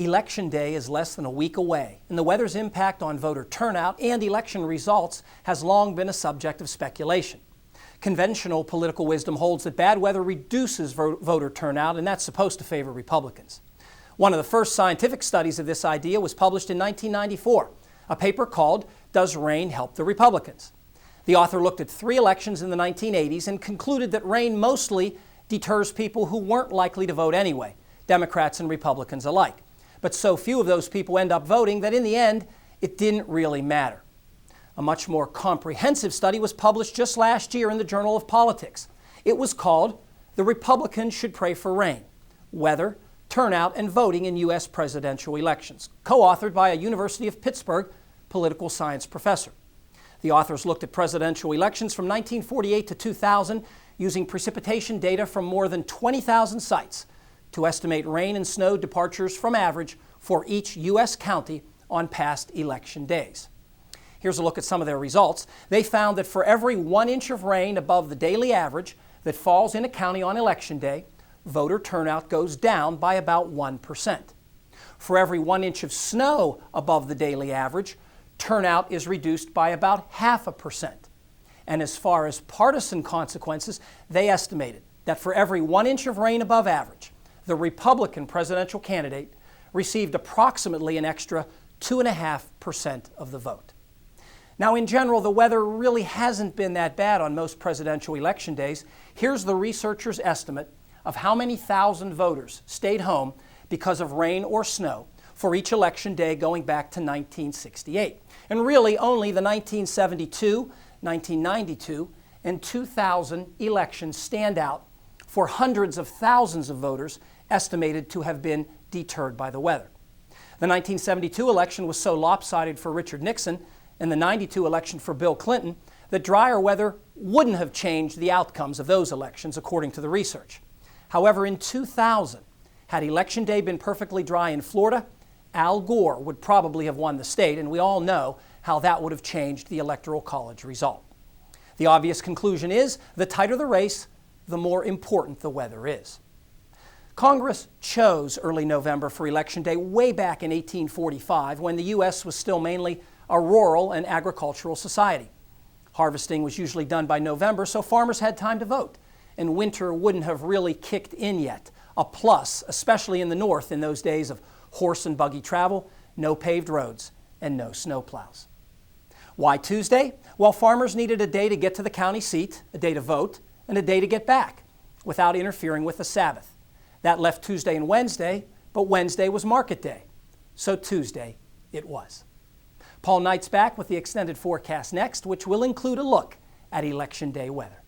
Election Day is less than a week away, and the weather's impact on voter turnout and election results has long been a subject of speculation. Conventional political wisdom holds that bad weather reduces voter turnout, and that's supposed to favor Republicans. One of the first scientific studies of this idea was published in 1994, a paper called "Does Rain Help the Republicans?" The author looked at 3 elections in the 1980s and concluded that rain mostly deters people who weren't likely to vote anyway, Democrats and Republicans alike. But so few of those people end up voting that in the end, it didn't really matter. A much more comprehensive study was published just last year in the Journal of Politics. It was called "The Republicans Should Pray for Rain: Weather, Turnout, and Voting in U.S. Presidential Elections," co-authored by a University of Pittsburgh political science professor. The authors looked at presidential elections from 1948 to 2000 using precipitation data from more than 20,000 sites to estimate rain and snow departures from average for each U.S. county on past election days. Here's a look at some of their results. They found that for every 1 inch of rain above the daily average that falls in a county on election day, voter turnout goes down by about 1%. For every 1 inch of snow above the daily average, turnout is reduced by about 0.5%. And as far as partisan consequences, they estimated that for every 1 inch of rain above average, the Republican presidential candidate received approximately an extra 2.5% of the vote. Now, in general, the weather really hasn't been that bad on most presidential election days. Here's the researchers' estimate of how many thousand voters stayed home because of rain or snow for each election day going back to 1968. And really, only the 1972, 1992, and 2000 elections stand out for hundreds of thousands of voters estimated to have been deterred by the weather. The 1972 election was so lopsided for Richard Nixon and the 92 election for Bill Clinton that drier weather wouldn't have changed the outcomes of those elections, according to the research. However, in 2000, had Election Day been perfectly dry in Florida, Al Gore would probably have won the state, and we all know how that would have changed the Electoral College result. The obvious conclusion is, the tighter the race, the more important the weather is. Congress chose early November for Election Day way back in 1845, when the U.S. was still mainly a rural and agricultural society. Harvesting was usually done by November, so farmers had time to vote, and winter wouldn't have really kicked in yet, a plus, especially in the North in those days of horse and buggy travel, no paved roads, and no snowplows. Why Tuesday? Well, farmers needed a day to get to the county seat, a day to vote, and a day to get back, without interfering with the Sabbath. That left Tuesday and Wednesday, but Wednesday was market day, so Tuesday it was. Paul Knight's back with the extended forecast next, which will include a look at Election Day weather.